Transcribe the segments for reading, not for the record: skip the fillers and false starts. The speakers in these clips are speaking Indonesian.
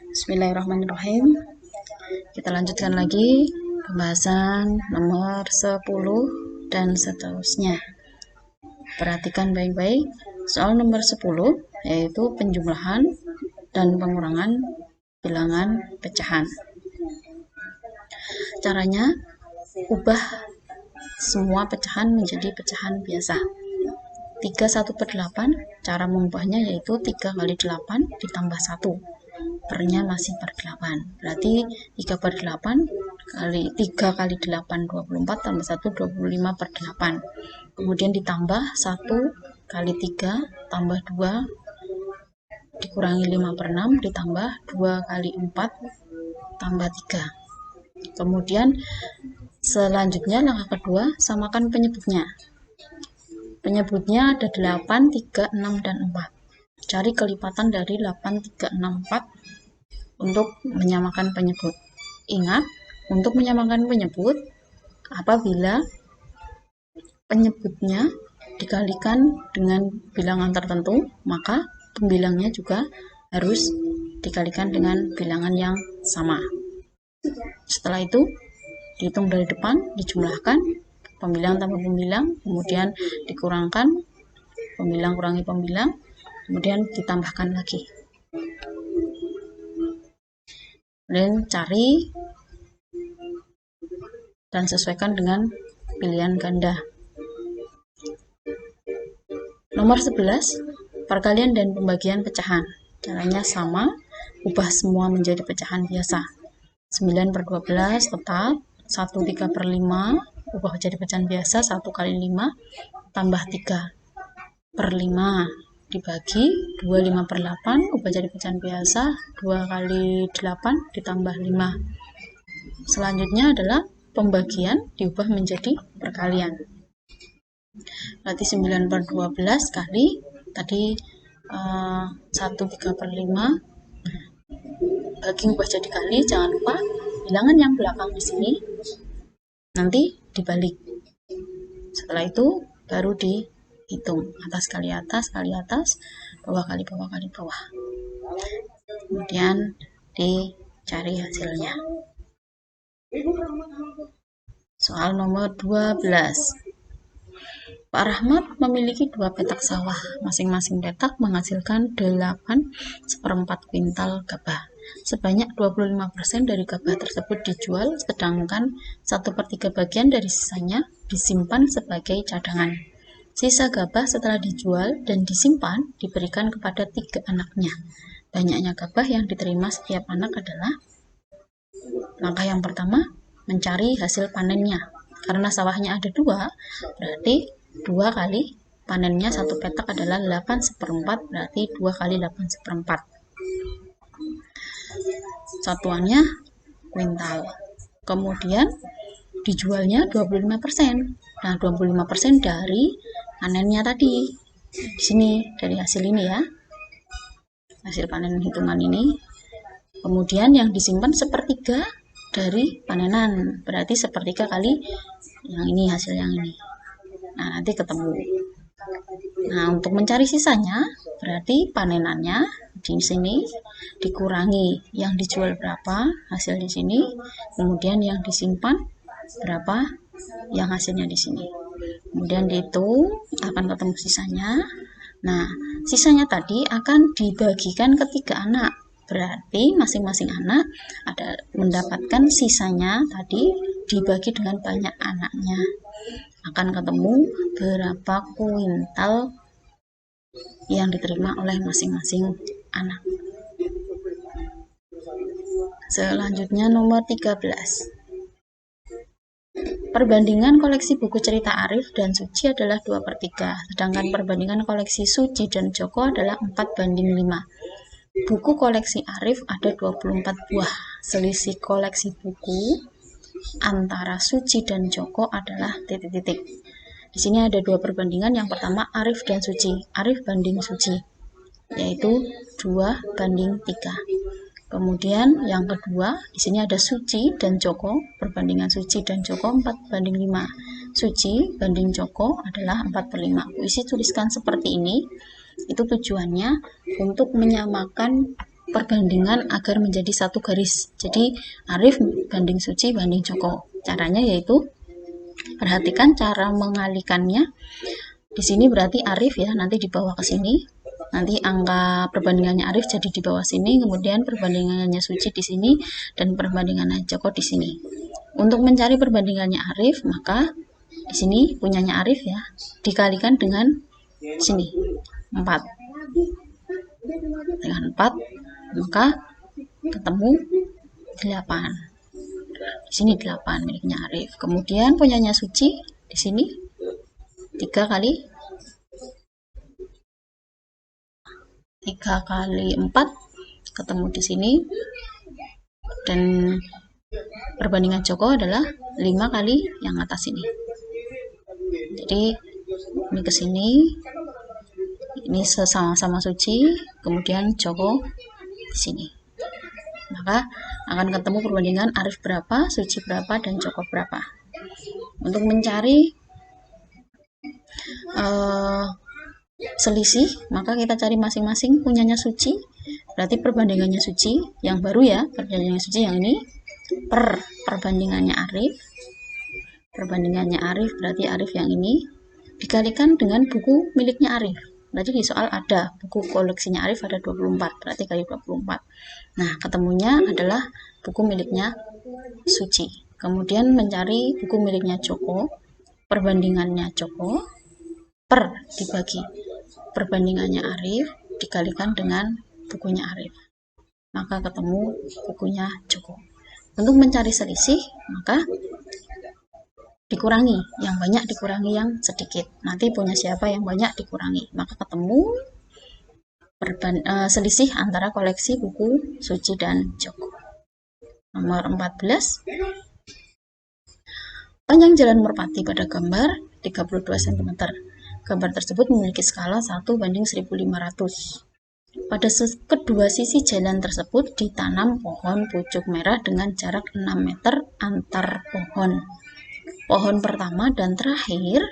Bismillahirrahmanirrahim. Kita lanjutkan lagi pembahasan nomor 10 dan seterusnya. Perhatikan baik-baik. Soal nomor 10 yaitu penjumlahan dan pengurangan bilangan pecahan. Caranya, ubah semua pecahan menjadi pecahan biasa. 3/1/8, cara mengubahnya yaitu 3 kali 8 ditambah 1. Pernya masih per 8. Berarti 3/8 kali 3 kali 8 24 tambah 1 25/8. Kemudian ditambah 1 kali 3 tambah 2 dikurangi 5/6 ditambah 2 kali 4 tambah 3. Kemudian selanjutnya langkah kedua, samakan penyebutnya. Penyebutnya ada 8, 3, 6, dan 4. Cari kelipatan dari 8, 3, 6, 4 untuk menyamakan penyebut. Ingat, untuk menyamakan penyebut, apabila penyebutnya dikalikan dengan bilangan tertentu, maka pembilangnya juga harus dikalikan dengan bilangan yang sama. Setelah itu, dihitung dari depan, dijumlahkan, pembilang tambah pembilang, kemudian dikurangkan, pembilang kurangi pembilang, kemudian ditambahkan lagi. Kemudian cari dan sesuaikan dengan pilihan ganda. Nomor 11, perkalian dan pembagian pecahan. Caranya sama, ubah semua menjadi pecahan biasa. 9/12 tetap, 1 3/5 ubah jadi pecahan biasa, 1 kali 5 tambah 3/5 dibagi 2 5/8 ubah jadi pecahan biasa, 2 kali 8 ditambah 5. Selanjutnya adalah pembagian diubah menjadi perkalian. Berarti 9/12 kali tadi 1 3/5 bagi ubah jadi kali, jangan lupa bilangan yang belakang di sini nanti dibalik. Setelah itu baru dihitung atas kali atas, bawah kali bawah kali bawah. Kemudian dicari hasilnya. Soal nomor 12. Pak Rahmat memiliki 2 petak sawah. Masing-masing petak menghasilkan 8/4 kuintal gabah. Sebanyak 25% dari gabah tersebut dijual, sedangkan 1/3 bagian dari sisanya disimpan sebagai cadangan. Sisa gabah setelah dijual dan disimpan diberikan kepada 3 anaknya. Banyaknya gabah yang diterima setiap anak adalah, langkah yang pertama, mencari hasil panennya. Karena sawahnya ada 2, berarti 2 kali panennya satu petak adalah 8/4, berarti 2 kali 8/4. Satuannya kuintal. Kemudian dijualnya 25%. Nah, 25% dari panennya tadi. Di sini dari hasil ini ya. Hasil panen hitungan ini. Kemudian yang disimpan 1/3 dari panenan. Berarti 1/3 kali yang ini, hasil yang ini. Nah, nanti ketemu. Nah, untuk mencari sisanya, berarti panenannya di sini dikurangi yang dijual berapa, hasil di sini, kemudian yang disimpan berapa, yang hasilnya di sini. Kemudian dihitung, akan ketemu sisanya. Nah, sisanya tadi akan dibagikan ke 3 anak. Berarti masing-masing anak ada mendapatkan sisanya tadi dibagi dengan banyak anaknya. Akan ketemu berapa kuintal yang diterima oleh masing-masing anak. Selanjutnya nomor 13. Perbandingan koleksi buku cerita Arif dan Suci adalah 2/3, sedangkan perbandingan koleksi Suci dan Joko adalah 4/5. Buku koleksi Arif ada 24 buah. Selisih koleksi buku antara Suci dan Joko adalah titik-titik. Di sini ada 2 perbandingan. Yang pertama Arif dan Suci. Arif banding Suci, yaitu 2/3. Kemudian yang kedua, di sini ada Suci dan Joko. Perbandingan Suci dan Joko 4/5. Suci banding Joko adalah 4/5. Puisi tuliskan seperti ini. Itu tujuannya untuk menyamakan perbandingan agar menjadi satu garis. Jadi Arif banding Suci banding Joko. Caranya yaitu perhatikan cara mengalikannya. Di sini berarti Arif ya, nanti di bawah ke sini. Nanti angka perbandingannya Arif jadi di bawah sini, kemudian perbandingannya Suci di sini dan perbandingannya Joko di sini. Untuk mencari perbandingannya Arif, maka di sini punyanya Arif ya, dikalikan dengan sini 4. Dengan 4 maka ketemu 8. Di sini 8 miliknya Arif. Kemudian punyanya Suci di sini 3 kali 4 ketemu di sini, dan perbandingan Joko adalah 5 kali yang atas ini. Jadi ini ke sini, ini sama-sama Suci, kemudian Joko di sini. Maka akan ketemu perbandingan Arif berapa, Suci berapa, dan Joko berapa. Untuk mencari selisih, maka kita cari masing-masing punyanya Suci, berarti perbandingannya Suci yang baru ya, perbandingannya Suci yang ini per perbandingannya Arif. Perbandingannya Arif berarti Arif yang ini dikalikan dengan buku miliknya Arif. Berarti di soal ada buku koleksinya Arif ada 24, berarti kali 24. Nah, ketemunya adalah buku miliknya Suci. Kemudian mencari buku miliknya Joko, perbandingannya Joko per dibagi perbandingannya Arif dikalikan dengan bukunya Arif, maka ketemu bukunya Joko. Untuk mencari selisih, maka dikurangi yang banyak dikurangi yang sedikit. Nanti punya siapa yang banyak dikurangi, maka ketemu selisih antara koleksi buku Suci dan Joko. Nomor 14. Panjang jalan merpati pada gambar 32 cm. Gambar tersebut memiliki skala 1:1500. Pada kedua sisi jalan tersebut ditanam pohon pucuk merah dengan jarak 6 meter antar pohon. Pohon pertama dan terakhir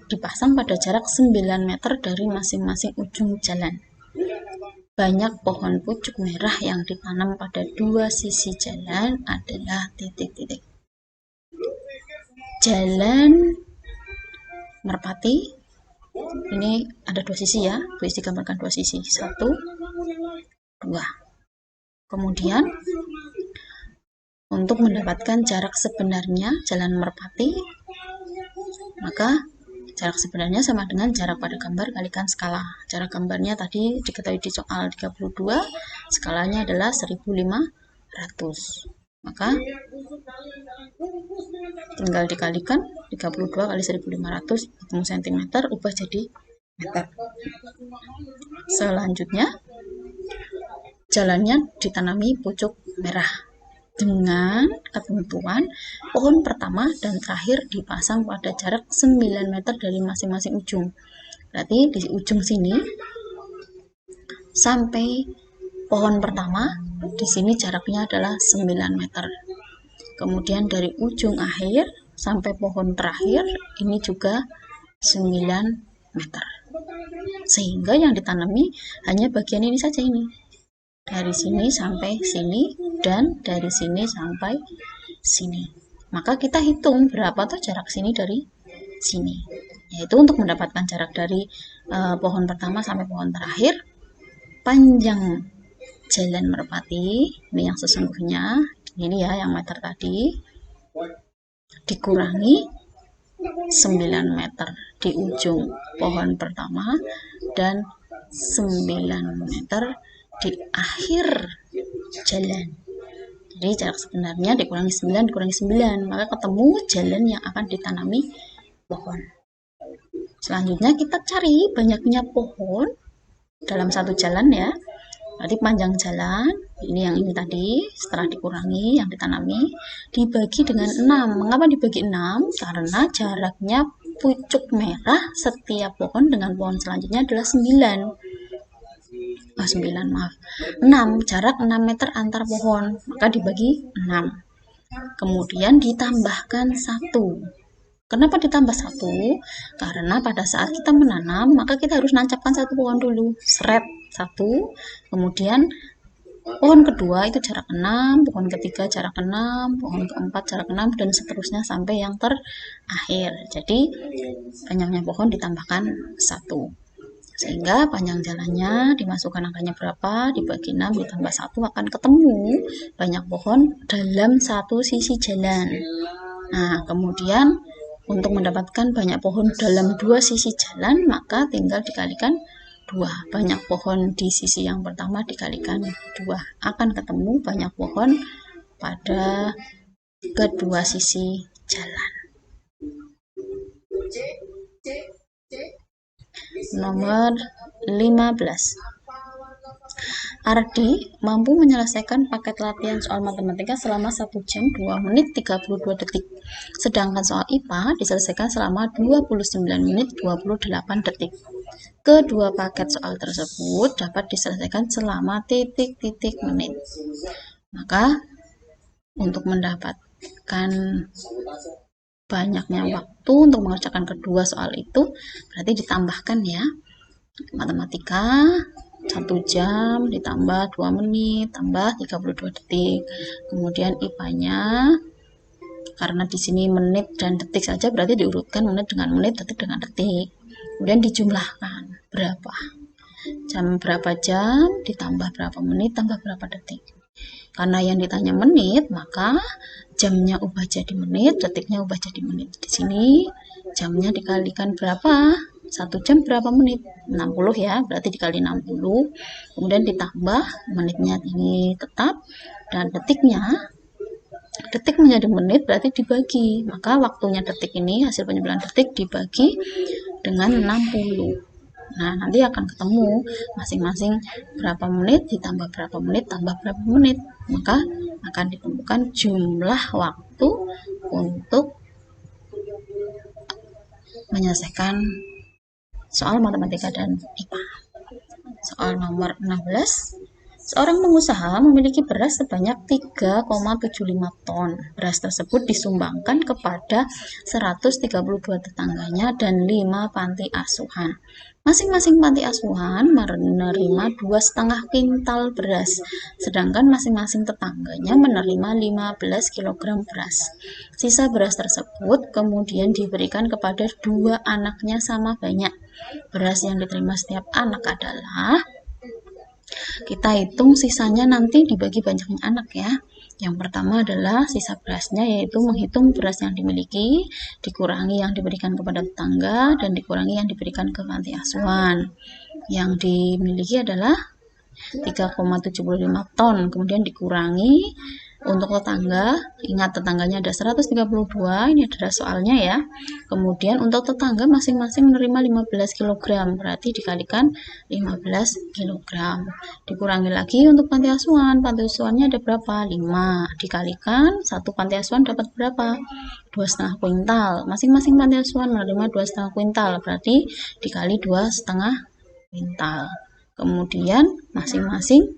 dipasang pada jarak 9 meter dari masing-masing ujung jalan. Banyak pohon pucuk merah yang ditanam pada dua sisi jalan adalah titik-titik. Jalan merpati ini ada dua sisi ya, boleh digambarkan dua sisi, 1, 2. Kemudian untuk mendapatkan jarak sebenarnya jalan merpati, maka jarak sebenarnya sama dengan jarak pada gambar kalikan skala. Jarak gambarnya tadi diketahui di soal 32, skalanya adalah 1500. Maka tinggal dikalikan 32 kali 1500 ketemu cm, ubah jadi meter. Selanjutnya jalannya ditanami pucuk merah dengan ketentuan pohon pertama dan terakhir dipasang pada jarak 9 meter dari masing-masing ujung. Berarti di ujung sini sampai pohon pertama di sini jaraknya adalah 9 meter. Kemudian dari ujung akhir sampai pohon terakhir ini juga 9 meter. Sehingga yang ditanami hanya bagian ini saja ini. Dari sini sampai sini dan dari sini sampai sini. Maka kita hitung berapa tuh jarak sini dari sini. Yaitu untuk mendapatkan jarak dari pohon pertama sampai pohon terakhir, panjang jalan merpati ini yang sesungguhnya ini ya yang meter tadi dikurangi 9 meter di ujung pohon pertama dan 9 meter di akhir jalan. Jadi jarak sebenarnya dikurangi 9 maka ketemu jalan yang akan ditanami pohon. Selanjutnya kita cari banyaknya pohon dalam satu jalan ya. Berarti panjang jalan ini yang ini tadi setelah dikurangi yang ditanami dibagi dengan 6. Mengapa dibagi 6? Karena jaraknya pucuk merah setiap pohon dengan pohon selanjutnya adalah 6, jarak 6 meter antar pohon, maka dibagi 6. Kemudian ditambahkan 1. Kenapa ditambah 1? Karena pada saat kita menanam, maka kita harus nancapkan 1 pohon dulu. Seret 1, kemudian pohon kedua itu jarak 6, pohon ketiga jarak 6, pohon keempat jarak 6, dan seterusnya sampai yang terakhir. Jadi panjangnya pohon ditambahkan 1. Sehingga panjang jalannya dimasukkan angkanya berapa, dibagi 6 ditambah 1 akan ketemu banyak pohon dalam satu sisi jalan. Nah, kemudian untuk mendapatkan banyak pohon dalam 2 sisi jalan, maka tinggal dikalikan 2. Banyak pohon di sisi yang pertama dikalikan 2. Akan ketemu banyak pohon pada kedua sisi jalan. Nomor 15. Ardi mampu menyelesaikan paket latihan soal matematika selama 1 jam 2 menit 32 detik. Sedangkan soal IPA diselesaikan selama 29 menit 28 detik. Kedua paket soal tersebut dapat diselesaikan selama titik-titik menit. Maka untuk mendapatkan banyaknya waktu untuk mengerjakan kedua soal itu berarti ditambahkan ya, matematika 1 jam ditambah 2 menit tambah 32 detik. Kemudian IPA-nya karena di sini menit dan detik saja berarti diurutkan menit dengan menit, detik dengan detik. Kemudian dijumlahkan berapa jam ditambah berapa menit tambah berapa detik. Karena yang ditanya menit, maka jamnya ubah jadi menit, detiknya ubah jadi menit. Di sini jamnya dikalikan berapa? 1 jam berapa menit? 60 ya, berarti dikali 60. Kemudian ditambah menitnya ini tetap, dan detik menjadi menit berarti dibagi. Maka waktunya detik ini, hasil penjumlahan detik dibagi dengan 60. Nah, nanti akan ketemu masing-masing berapa menit ditambah berapa menit tambah berapa menit. Maka akan ditemukan jumlah waktu untuk menyelesaikan soal matematika dan IPA. Soal nomor 16. Seorang pengusaha memiliki beras sebanyak 3,75 ton. Beras tersebut disumbangkan kepada 132 tetangganya dan 5 panti asuhan. Masing-masing panti asuhan menerima 2,5 kintal beras, sedangkan masing-masing tetangganya menerima 15 kg beras. Sisa beras tersebut kemudian diberikan kepada 2 anaknya sama banyak. Beras yang diterima setiap anak adalah, kita hitung sisanya nanti dibagi banyaknya anak ya. Yang pertama adalah sisa berasnya, yaitu menghitung beras yang dimiliki, dikurangi yang diberikan kepada tetangga, dan dikurangi yang diberikan ke panti asuhan. Yang dimiliki adalah 3,75 ton, kemudian dikurangi untuk tetangga, ingat tetangganya ada 132, ini adalah soalnya ya. Kemudian untuk tetangga masing-masing menerima 15 kg, berarti dikalikan 15 kg. Dikurangi lagi untuk panti asuhannya ada berapa? 5, dikalikan 1 panti asuhan dapat berapa? 2,5 kuintal. Masing-masing panti asuhan menerima 2,5 kuintal, berarti dikali 2,5 kuintal. Kemudian masing-masing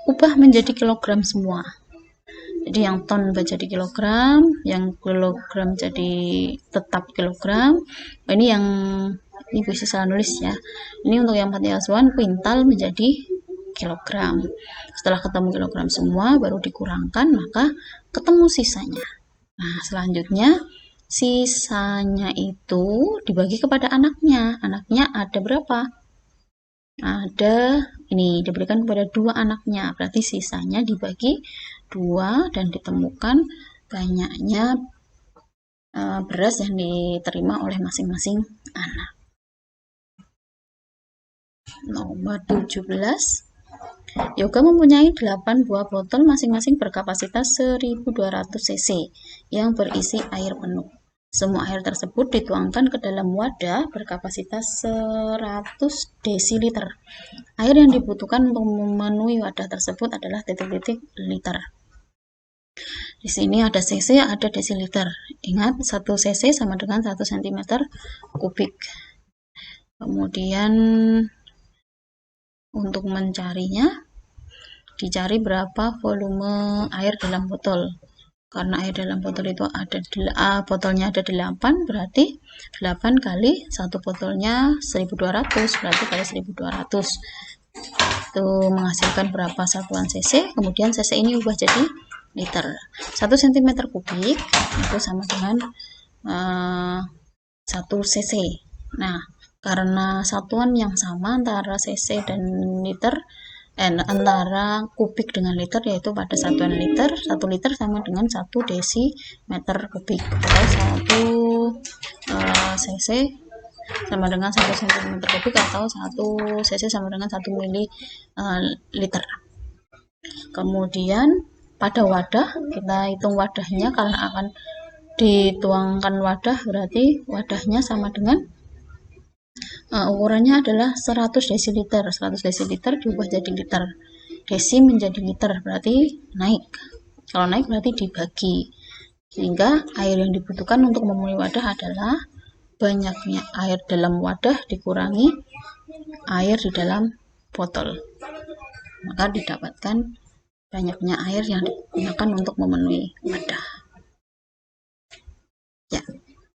ubah menjadi kilogram semua. Jadi yang ton ubah jadi kilogram, yang kilogram jadi tetap kilogram. Ini bisa salah nulis ya. Ini untuk yang panti asuhan kuintal menjadi kilogram. Setelah ketemu kilogram semua baru dikurangkan, maka ketemu sisanya. Nah, selanjutnya sisanya itu dibagi kepada anaknya. Anaknya ada berapa? Ada, ini diberikan kepada 2 anaknya, berarti sisanya dibagi 2 dan ditemukan banyaknya beras yang diterima oleh masing-masing anak. Nomor 17. Yoga mempunyai 8 buah botol masing-masing berkapasitas 1200 cc yang berisi air penuh. Semua air tersebut dituangkan ke dalam wadah berkapasitas 100 desiliter. Air yang dibutuhkan untuk memenuhi wadah tersebut adalah titik-titik liter. Di sini ada cc, ada desiliter. Ingat, 1 cc sama dengan 1 cm kubik. Kemudian untuk mencarinya, dicari berapa volume air dalam botol. Karena air dalam botol itu ada botolnya ada 8, berarti 8 kali satu botolnya 1200, berarti kali 1200 itu menghasilkan berapa satuan cc. Kemudian cc ini ubah jadi liter. 1 cm kubik itu sama dengan 1 cc. Nah, karena satuan yang sama antara cc dan liter, antara kubik dengan liter, yaitu pada satuan liter, 1 liter sama dengan 1 desimeter kubik, atau 1 cc sama dengan 1 cm kubik, atau 1 cc sama dengan 1 ml. Kemudian pada wadah, kita hitung wadahnya karena akan dituangkan wadah, berarti wadahnya sama dengan ukurannya adalah 100 desiliter. 100 desiliter diubah jadi liter. Desi menjadi liter, berarti naik. Kalau naik berarti dibagi. Sehingga air yang dibutuhkan untuk memenuhi wadah adalah banyaknya air dalam wadah dikurangi air di dalam botol. Maka didapatkan banyaknya air yang digunakan untuk memenuhi wadah. Ya,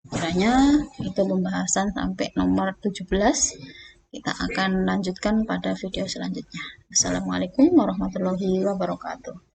kiranya itu pembahasan sampai nomor 17. Kita akan lanjutkan pada video selanjutnya. Assalamualaikum warahmatullahi wabarakatuh.